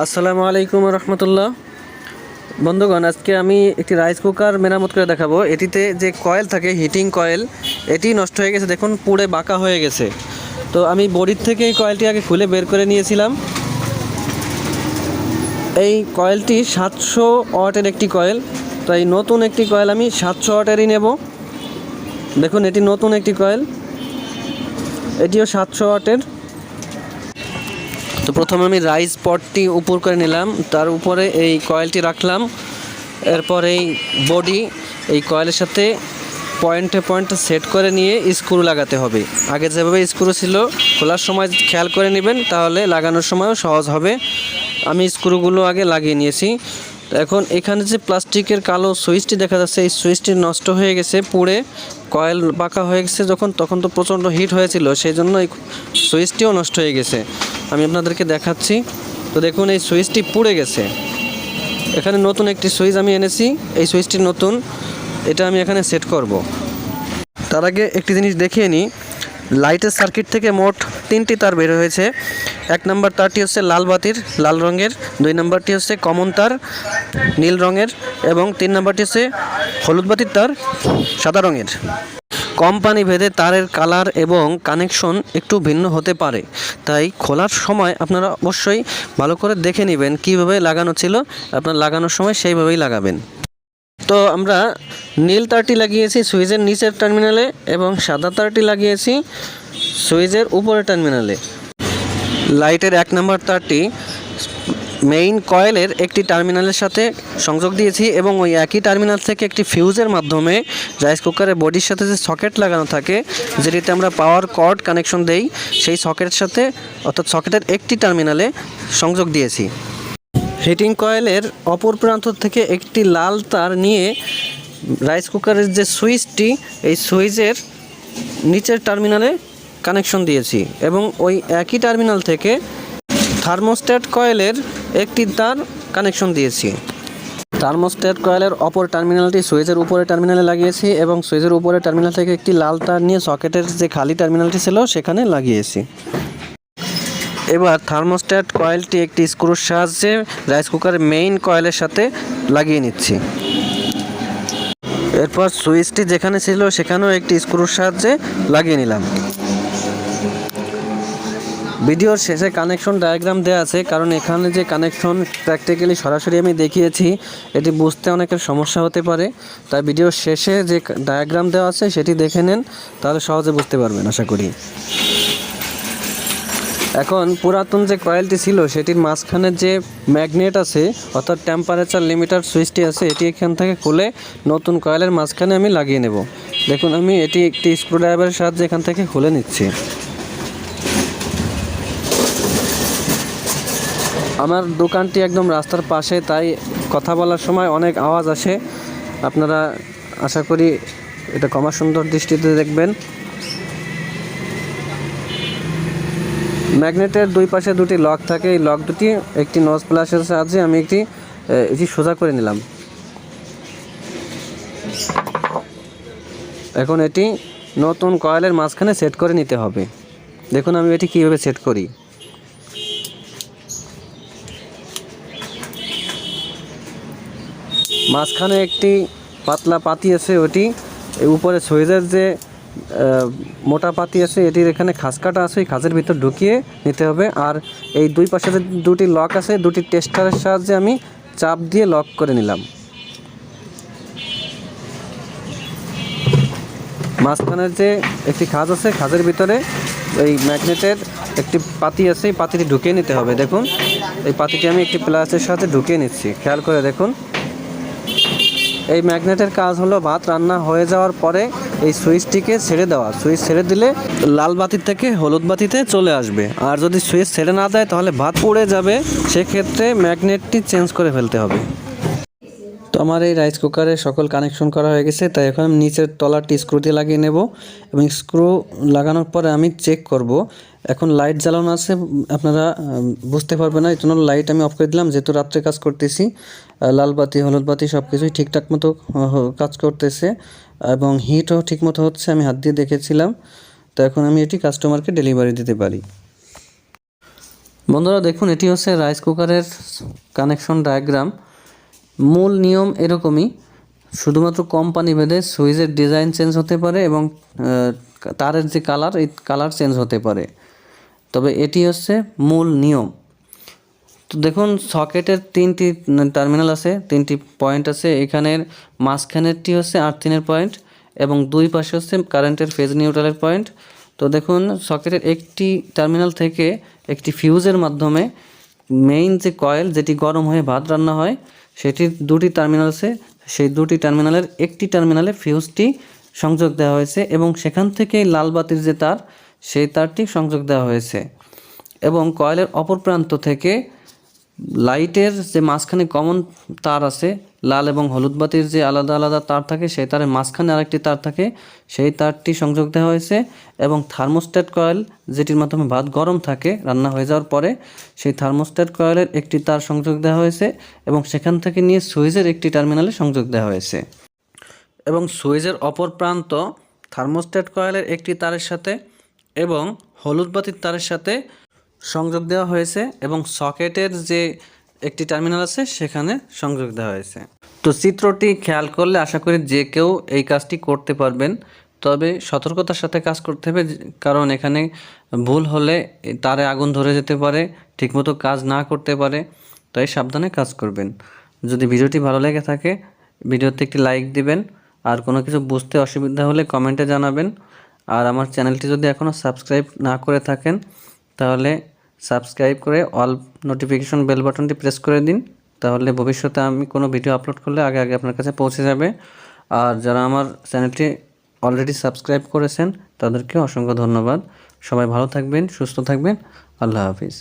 আসসালামু আলাইকুম রহমতুল্লাহ। বন্ধুগণ, আজকে আমি একটি রাইস কুকার মেরামত করে দেখাবো। এটিতে যে কয়েল থাকে, হিটিং কয়েল, এটি নষ্ট হয়ে গেছে। দেখুন, পুড়ে বাঁকা হয়ে গেছে। তো আমি বডির থেকে এই কয়েলটি আগে খুলে বের করে নিয়েছিলাম। এই কয়েলটি 700 ওয়াটের একটি কয়েল। তো এই নতুন একটি কয়েল আমি 700 ওয়াটেরই নেব। দেখুন, এটি নতুন একটি কয়েল, এটিও 700 ওয়াটের। তো প্রথমে আমি রাইস পটটি উপর করে নিলাম, তার উপরে এই কয়েলটি রাখলাম। এরপর এই বডি এই কয়েলের সাথে পয়েন্টে পয়েন্টে সেট করে নিয়ে স্ক্রু লাগাতে হবে। আগে যেভাবে স্ক্রু ছিল, খোলার সময় খেয়াল করে নেবেন, তাহলে লাগানোর সময়ও সহজ হবে। আমি স্ক্রুগুলো আগে লাগিয়ে নিয়েছি। এখন এখানে যে প্লাস্টিকের কালো সুইচটি দেখা যাচ্ছে, এই সুইচটি নষ্ট হয়ে গেছে, পুড়ে কয়েল বাঁকা হয়ে গেছে। তখন তো প্রচণ্ড হিট হয়েছিল, সেই জন্য এই সুইচটিও নষ্ট হয়ে গেছে। আমি আপনাদেরকে দেখাচ্ছি। তো দেখুন, এই সুইচটি পুড়ে গেছে। এখানে নতুন একটি সুইচ আমি এনেছি, এই সুইচটি নতুন, এটা আমি এখানে সেট করব। তার আগে একটি জিনিস দেখিয়ে নিই। লাইটের সার্কিট থেকে মোট 3টি তার বের হয়েছে। 1 নম্বর তারটি হচ্ছে লাল বাতির, লাল রঙের। 2 নম্বরটি হচ্ছে কমন তার, নীল রঙের। এবং 3 নম্বরটি হচ্ছে হলুদ বাতির তার, সাদা রঙের। কোম্পানি ভেদে তারের কালার এবং কানেকশন একটু ভিন্ন হতে পারে, তাই খোলার সময় আপনারা অবশ্যই ভালো করে দেখে নেবেন কীভাবে লাগানো ছিল। আপনার লাগানোর সময় সেইভাবেই লাগাবেন। তো আমরা নীল তারটি লাগিয়েছি সুইচের নিচের টার্মিনালে এবং সাদা তারটি লাগিয়েছি সুইচের উপরের টার্মিনালে। লাইটের 1 নম্বর তারটি মেইন কয়েলের একটি টার্মিনালের সাথে সংযোগ দিয়েছি এবং ওই একই টার্মিনাল থেকে একটি ফিউজের মাধ্যমে রাইস কুকারের বডির সাথে যে সকেট লাগানো থাকে, যেটিতে আমরা পাওয়ার কর্ড কানেকশন দেই, সেই সকেটের সাথে, অর্থাৎ সকেটের একটি টার্মিনালে সংযোগ দিয়েছি। হিটিং কয়েলের অপর প্রান্ত থেকে একটি লাল তার নিয়ে রাইস কুকারের যে সুইচটি, এই সুইচের নিচের টার্মিনালে কানেকশন দিয়েছি এবং ওই একই টার্মিনাল থেকে থার্মোস্ট্যাট কয়েলের একটি তার কানেকশন দিয়েছি। থার্মোস্ট্যাট কয়েলের অপর টার্মিনালটি সুইচের উপরে টার্মিনালে লাগিয়েছি এবং সুইচের উপরে টার্মিনাল থেকে একটি লাল তার নিয়ে সকেটের যে খালি টার্মিনালটি ছিল সেখানে লাগিয়েছি। এবার থার্মোস্ট্যাট কয়েলটি একটি স্ক্রুর সাহায্যে রাইস কুকারের মেইন কয়েলের সাথে লাগিয়ে নিচ্ছি। এরপর সুইচটি যেখানে ছিল সেখানেও একটি স্ক্রুর সাহায্যে লাগিয়ে নিলাম। ভিডিওর শেষে কানেকশন ডায়াগ্রাম দেওয়া আছে, কারণ এখানে যে কানেকশন প্র্যাকটিক্যালি সরাসরি আমি দেখিয়েছি, এটি বুঝতে অনেকের সমস্যা হতে পারে। তাই ভিডিওর শেষে যে ডায়াগ্রাম দেওয়া আছে সেটি দেখে নেন, তাহলে সহজে বুঝতে পারবেন আশা করি। এখন পুরাতন যে কয়েলটি ছিল সেটির মাঝখানে যে ম্যাগনেট আছে, অর্থাৎ টেম্পারেচার লিমিটার সুইচটি আছে, এটি এখান থেকে খুলে নতুন কয়েলের মাঝখানে আমি লাগিয়ে নেব। দেখুন, আমি এটি একটি স্ক্রুড্রাইভারের সাহায্যে এখান থেকে খুলে নিচ্ছি। আমার দোকানটি একদম রাস্তার পাশে, তাই কথা বলার সময় অনেক আওয়াজ আসে। আপনারা আশা করি এটা ক্ষমা সুন্দর দৃষ্টিতে দেখবেন। ম্যাগনেটের দুই পাশে দুটি লক থাকে, এই লক দুটি একটি নজ প্লাসের সাহায্যে আমি এটি সোজা করে নিলাম। এখন এটি নতুন কয়েলের মাঝখানে সেট করে নিতে হবে। দেখুন আমি এটি কীভাবে সেট করি। মাঝখানে একটি পাতলা পাতি আছে, ওটি উপরে সুইচের যে মোটা পাতি আছে, এটির এখানে খাঁজ কাটা আছে, এই খাঁজের ভিতর ঢুকিয়ে নিতে হবে। আর এই দুই পাশে যে দুটি লক আছে, দুটি টেস্টারের সাহায্যে আমি চাপ দিয়ে লক করে নিলাম। মাঝখানের যে একটি খাঁজ আছে, খাঁজের ভিতরে এই ম্যাগনেটের একটি পাতি আছে, এই পাতিটি ঢুকিয়ে নিতে হবে। দেখুন, এই পাতিটি আমি একটি প্লাসের সাথে ঢুকিয়ে নিচ্ছি, খেয়াল করে দেখুন। এই ম্যাগনেটের কাজ হলো ভাত রান্না হয়ে যাওয়ার পরে এই সুইচটিকে ছেড়ে দেওয়া। সুইচ ছেড়ে দিলে লাল বাতির থেকে হলুদ বাতিতে চলে আসবে, আর যদি সুইচ ছেড়ে না দেয় তাহলে ভাত পুড়ে যাবে। সেক্ষেত্রে ম্যাগনেটটি চেঞ্জ করে ফেলতে হবে। তো আমার এই রাইস কুকারে সকল কানেকশন করা হয়ে গেছে, তাই এখন আমি নিচের তলাটি স্ক্রু দিয়ে লাগিয়ে নেব এবং স্ক্রু লাগানোর পরে আমি চেক করব। এখন লাইট জ্বালানো আছে, আপনারা বুঝতে পারবে না, এই জন্য লাইট আমি অফ করে দিলাম, যেহেতু রাত্রে কাজ করতেছি। লাল বাতি হলুদ বাতি সব কিছুই ঠিকঠাক মতো কাজ করতেছে এবং হিটও ঠিক মতো হচ্ছে, আমি হাত দিয়ে দেখেছিলাম। তো এখন আমি এটি কাস্টমারকে ডেলিভারি দিতে পারি। বন্ধুরা দেখুন, এটি হচ্ছে রাইস কুকারের কানেকশন ডায়াগ্রাম। মূল নিয়ম এরকমই, শুধুমাত্র কোম্পানি ভেদে সুইচের ডিজাইন চেঞ্জ হতে পারে এবং তারের যে কালার, এই কালার চেঞ্জ হতে পারে, তবে এটি হচ্ছে মূল নিয়ম। তো দেখুন, সকেটের 3টি টার্মিনাল আছে, 3টি পয়েন্ট আছে। এখানের মাঝখানেরটি হচ্ছে আর্থিনের পয়েন্ট এবং দুই পাশে হচ্ছে কারেন্টের ফেজ নিউট্রালের পয়েন্ট। তো দেখুন, সকেটের একটি টার্মিনাল থেকে একটি ফিউজের মাধ্যমে মেইন যে কয়েল, যেটি গরম হয়ে ভাত রান্না হয়, সেটির 2টি টার্মিনাল আছে। সেই 2টি টার্মিনালের একটি টার্মিনালে ফিউজটি সংযোগ দেওয়া হয়েছে এবং সেখান থেকে লাল বাতির যে তার, সেই তারটি সংযোগ দেওয়া হয়েছে। এবং কয়েলের অপর প্রান্ত থেকে লাইটের যে মাঝখানে কমন তার আছে, লাল এবং হলুদ বাতির যে আলাদা আলাদা তার থাকে, সেই তারের মাঝখানে আরেকটি তার থাকে, সেই তারটি সংযোগ দেওয়া হয়েছে। এবং থার্মোস্ট্যাট কয়েল, যেটির মাধ্যমে ভাত গরম থাকে রান্না হয়ে যাওয়ার পরে, সেই থার্মোস্ট্যাট কয়েলের একটি তার সংযোগ দেওয়া হয়েছে এবং সেখান থেকে নিয়ে সুইচের একটি টার্মিনালে সংযোগ দেওয়া হয়েছে। এবং সুইচের অপর প্রান্ত থার্মোস্ট্যাট কয়েলের একটি তারের সাথে এবং হলুদ বাতির তারের সাথে সংযোগ দেওয়া হয়েছে এবং সকেটের যে একটি টার্মিনাল আছে সেখানে সংযোগ দেওয়া হয়েছে। তো চিত্রটি খেয়াল করলে আশা করি যে কেউ এই কাজটি করতে পারবেন, তবে সতর্কতার সাথে কাজ করতে হবে, কারণ এখানে ভুল হলে তারে আগুন ধরে যেতে পারে, ঠিকমতো কাজ না করতে পারে, তাই সাবধানে কাজ করবেন। যদি ভিডিওটি ভালো লেগে থাকে, ভিডিওতে একটি লাইক দিবেন, আর কোনো কিছু বুঝতে অসুবিধা হলে কমেন্টে জানাবেন। আর আমার চ্যানেলটি যদি এখনও সাবস্ক্রাইব না করে থাকেন, তাহলে সাবস্ক্রাইব করে অল নোটিফিকেশন বেল বাটনটি প্রেস করে দিন, তাহলে ভবিষ্যতে আমি কোনো ভিডিও আপলোড করলে আগে আগে আপনার কাছে পৌঁছে যাবে। আর যারা আমার চ্যানেলটি অলরেডি সাবস্ক্রাইব করেছেন, তাদেরকে অসংখ্য ধন্যবাদ। সবাই ভালো থাকবেন, সুস্থ থাকবেন। আল্লাহ হাফিজ।